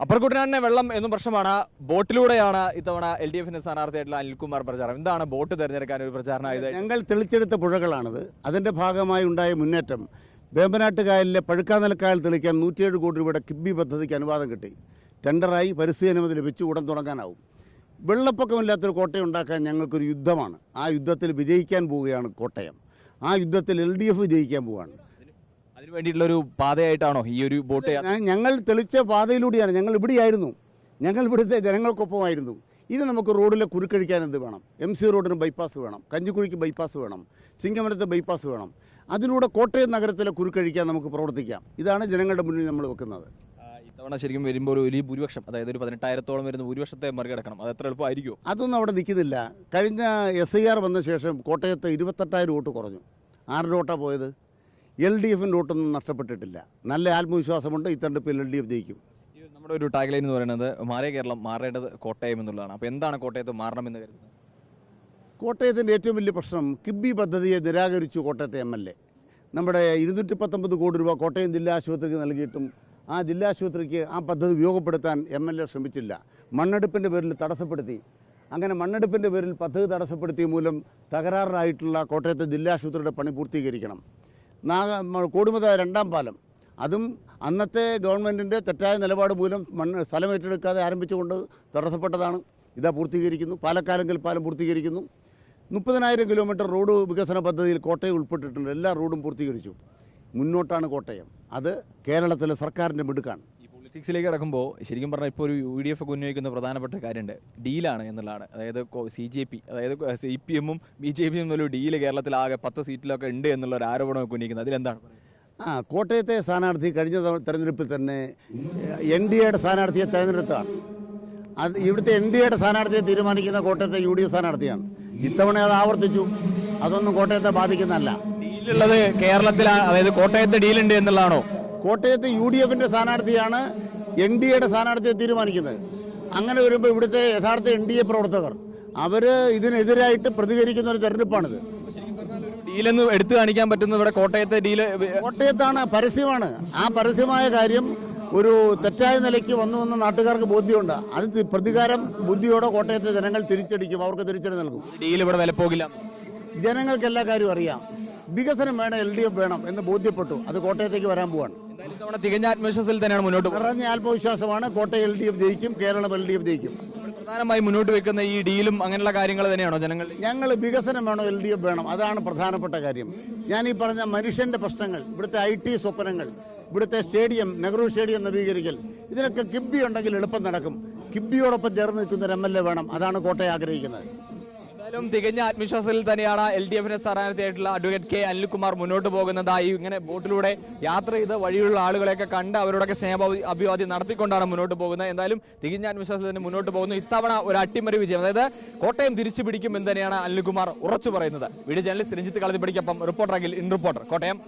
അപ്പർകുട്ടനാടിനെ വെള്ളം എന്നും പ്രശ്നമാണ്. ബോട്ടിലൂടെയാണ് ഇത്തവണ LDF സ്ഥാനാർത്ഥിയായിട്ടുള്ള അനിൽകുമാർ പ്രചാരണം. എന്താണ് ബോട്ട് തിരഞ്ഞെടുക്കാൻ ഒരു പ്രചാരണമായത്? ഞങ്ങൾ തെളിച്ചെടുത്ത പുഴകളാണിത്. അതിൻ്റെ ഭാഗമായി ഉണ്ടായ മുന്നേറ്റം വേമ്പനാട്ട് കായലിലെ പഴുക്കാനൽക്കായൽ തെളിക്കാൻ 107 കോടി രൂപയുടെ കിബി പദ്ധതിക്ക് അനുവാദം കിട്ടി. ടെൻഡറായി പരിസ്ഥിതി അനുമതി ലഭിച്ചു. ഉടൻ തുടങ്ങാനാവും. വെള്ളപ്പൊക്കമില്ലാത്തൊരു കോട്ടയം ഉണ്ടാക്കാൻ ഞങ്ങൾക്കൊരു യുദ്ധമാണ്. ആ യുദ്ധത്തിൽ വിജയിക്കാൻ പോവുകയാണ് കോട്ടയം. ആ യുദ്ധത്തിൽ LDF വിജയിക്കാൻ പോവുകയാണ്. അതിനു വേണ്ടിയിട്ടുള്ളൊരു പാതയായിട്ടാണോ ഈ ഒരു ബോട്ട്? ഞങ്ങൾ തെളിച്ച പാതയിലൂടെയാണ്. ഞങ്ങൾ ഇവിടെയായിരുന്നു. ഞങ്ങൾ ഇവിടുത്തെ ജനങ്ങൾക്കൊപ്പമായിരുന്നു. ഇത് നമുക്ക് റോഡിലെ കുരുക്കഴിക്കാൻ എന്ത് വേണം? MC റോഡിന് ബൈപ്പാസ് വേണം, കഞ്ഞിക്കുഴിക്ക് ബൈപ്പാസ് വേണം, ചിങ്ങമരത്ത് ബൈപ്പാസ് വേണം. അതിലൂടെ കോട്ടയം നഗരത്തിലെ കുരുക്കഴിക്കാൻ നമുക്ക് പ്രവർത്തിക്കാം. ഇതാണ് ജനങ്ങളുടെ മുന്നിൽ നമ്മൾ വെക്കുന്നത്. ഇത്തവണ ശരിക്കും വരുമ്പോൾ ഒരു വലിയ ഭൂരിപക്ഷം, അതായത് ഒരു 18,000-ഓളം വരുന്ന ഭൂരിപക്ഷത്തെ മറികടക്കണം. അത് എത്ര എളുപ്പമായിരിക്കും? അതൊന്നും അവിടെ നിൽക്കുന്നില്ല. കഴിഞ്ഞ SIR വന്ന ശേഷം കോട്ടയത്ത് 28,000 വോട്ട് കുറഞ്ഞു. ആരുടെ വോട്ടാണ് പോയത്? LDFിൻ്റെ വോട്ടൊന്നും നഷ്ടപ്പെട്ടിട്ടില്ല. നല്ല ആത്മവിശ്വാസമുണ്ട്. ഈ തെരഞ്ഞെടുപ്പിൽ LDF ജയിക്കും. നമ്മുടെ ഒരു ടാഗ് ലൈൻ എന്ന് പറയുന്നത് മാറിയ കേരളം മാറേണ്ടത് കോട്ടയം എന്നുള്ളതാണ്. അപ്പോൾ എന്താണ് കോട്ടയത്ത് മാറണമെന്ന് കരുതുന്നത്? കോട്ടയത്തിൻ്റെ ഏറ്റവും വലിയ പ്രശ്നം കിബി പദ്ധതിയെ നിരാകരിച്ചു കോട്ടയത്തെ MLA. നമ്മുടെ 219 കോടി രൂപ കോട്ടയം ജില്ലാ ആശുപത്രിക്ക് നൽകിയിട്ടും ആ ജില്ലാ ആശുപത്രിക്ക് ആ പദ്ധതി ഉപയോഗപ്പെടുത്താൻ MLA ശ്രമിച്ചില്ല. മണ്ണെടുപ്പിൻ്റെ പേരിൽ തടസ്സപ്പെടുത്തി. അങ്ങനെ മണ്ണെടുപ്പിൻ്റെ പേരിൽ പദ്ധതി തടസ്സപ്പെടുത്തിയ മൂലം തകരാറിലായിട്ടുള്ള കോട്ടയത്തെ ജില്ലാ ആശുപത്രിയുടെ പണി പൂർത്തീകരിക്കണം. കോടുമത 2ാം പാലം, അതും അന്നത്തെ ഗവൺമെൻറ്റിൻ്റെ തെറ്റായ നിലപാട് മൂലം സ്ഥലം ഏറ്റെടുക്കാതെ ആരംഭിച്ചുകൊണ്ട് തടസ്സപ്പെട്ടതാണ്. ഇതാ പൂർത്തീകരിക്കുന്നു. പാലക്കാലെങ്കിൽ പാലം പൂർത്തീകരിക്കുന്നു. 30,000 കിലോമീറ്റർ റോഡ് വികസന പദ്ധതിയിൽ കോട്ടയം ഉൾപ്പെട്ടിട്ടുണ്ട്. എല്ലാ റോഡും പൂർത്തീകരിച്ചു. മുന്നോട്ടാണ് കോട്ടയം. അത് കേരളത്തിലെ സർക്കാരിൻ്റെ മിടുക്കാണ്. ഈ പൊളിറ്റിക്സിലേക്ക് കിടക്കുമ്പോൾ ശരിക്കും പറഞ്ഞാൽ ഇപ്പോൾ ഒരു UDF ഒക്കെ ഉന്നയിക്കുന്ന പ്രധാനപ്പെട്ട കാര്യമുണ്ട്, ഡീലാണ് എന്നുള്ളതാണ്. അതായത് CJP, അതായത് CPM-ഉം BJP-യും എന്നൊരു ഡീല് കേരളത്തിലാകെ 10 സീറ്റിലൊക്കെ ഉണ്ട് എന്നുള്ള ഒരു ആരോപണമൊക്കെ ഉന്നയിക്കുന്നത്. അതിലെന്താണ്? കോട്ടയത്തെ സ്ഥാനാർത്ഥി കഴിഞ്ഞ തെരഞ്ഞെടുപ്പിൽ തന്നെ NDAയുടെ സ്ഥാനാർത്ഥിയെ തെരഞ്ഞെടുത്താണ്. അത് ഇവിടുത്തെ NDAയുടെ സ്ഥാനാർത്ഥിയെ തീരുമാനിക്കുന്ന കോട്ടയത്തെ UDF സ്ഥാനാർത്ഥിയാണ്. ഇത്തവണ അത് ആവർത്തിച്ചു. അതൊന്നും കോട്ടയത്തെ ബാധിക്കുന്നതല്ല. ഡീലുള്ളത് കേരളത്തിലാണ്, അതായത് കോട്ടയത്തെ ഡീലുണ്ട് എന്നുള്ളതാണോ? കോട്ടയത്തെ UDFിൻ്റെ സ്ഥാനാർത്ഥിയാണ് NDAയുടെ സ്ഥാനാർത്ഥിയെ തീരുമാനിക്കുന്നത്. അങ്ങനെ വരുമ്പോൾ ഇവിടുത്തെ യഥാർത്ഥ NDA പ്രവർത്തകർ അവർ ഇതിനെതിരായിട്ട് പ്രതികരിക്കുന്ന ഒരു തെരഞ്ഞെടുപ്പാണിത്. ഡീലെന്ന് എടുത്തു കാണിക്കാൻ പറ്റുന്ന ഇവിടെ കോട്ടയത്തെ ഡീല് കോട്ടയത്താണ്, പരസ്യമാണ്. ആ പരസ്യമായ കാര്യം ഒരു തെറ്റായ നിലയ്ക്ക് വന്നുവെന്ന് നാട്ടുകാർക്ക് ബോധ്യമുണ്ട്. അത് പ്രതികാരം ബുദ്ധിയോടെ കോട്ടയത്തെ ജനങ്ങൾ തിരിച്ചടിക്കും. അവർക്ക് തിരിച്ചടി നൽകും. ഡീൽ ഇവിടെ വില പോകില്ല. ജനങ്ങൾക്ക് എല്ലാ കാര്യവും അറിയാം. വികസനം വേണം, LDF വേണം എന്ന് ബോധ്യപ്പെട്ടു. അത് കോട്ടയത്തേക്ക് വരാൻ പോവാണ്. തികഞ്ഞ ആത്മവിശ്വാസത്തിൽ തന്നെയാണ് മുന്നോട്ട് പോകുന്നത്. നിറഞ്ഞ ആത്മവിശ്വാസമാണ്. കോട്ടയം LDF ജയിക്കും, കേരളം LDF ജയിക്കും. പ്രധാനമായി മുന്നോട്ട് വെക്കുന്ന ഈ ഡീലും അങ്ങനെയുള്ള കാര്യങ്ങൾ തന്നെയാണോ ജനങ്ങൾ? ഞങ്ങൾ വികസനം വേണോ, LDF വേണം, അതാണ് പ്രധാനപ്പെട്ട കാര്യം. ഞാൻ ഈ പറഞ്ഞ മനുഷ്യന്റെ പ്രശ്നങ്ങൾ, ഇവിടുത്തെ IT സ്വപ്നങ്ങൾ, ഇവിടുത്തെ സ്റ്റേഡിയം, നെഹ്റു സ്റ്റേഡിയം നവീകരിക്കൽ, ഇതിനൊക്കെ കിബി ഉണ്ടെങ്കിൽ എളുപ്പം നടക്കും. കിബിയോടൊപ്പം ചേർന്ന് നിൽക്കുന്ന ഒരു MLA വേണം. അതാണ് കോട്ടയം ആഗ്രഹിക്കുന്നത്. എന്തായാലും തികഞ്ഞ ആത്മവിശ്വാസത്തിൽ തന്നെയാണ് LDFിന്റെ സ്ഥാനാർത്ഥിയായിട്ടുള്ള അഡ്വക്കേറ്റ് K അനിൽകുമാർ മുന്നോട്ട് പോകുന്നതായി. ഇങ്ങനെ ബോട്ടിലൂടെ യാത്ര ചെയ്ത് വഴിയുള്ള ആളുകളെയൊക്കെ കണ്ട് അവരോടൊക്കെ സ്നേഹ അഭിവാദ്യം നടത്തിക്കൊണ്ടാണ് മുന്നോട്ട് പോകുന്നത്. എന്തായാലും തികഞ്ഞ ആത്മവിശ്വാസത്തിൽ തന്നെ മുന്നോട്ട് പോകുന്നു. ഇത്തവണ ഒരു അട്ടിമറി വിജയം, അതായത് കോട്ടയം തിരിച്ചു പിടിക്കും എന്ന് തന്നെയാണ് അനിൽകുമാർ ഉറച്ചു പറയുന്നത്. വീഡിയോ ജേർണലിസ്റ്റ് രഞ്ജിത്ത് കളത്തിപ്പടിക്കൊപ്പം reporter Akhil, in reporter, Kottayam.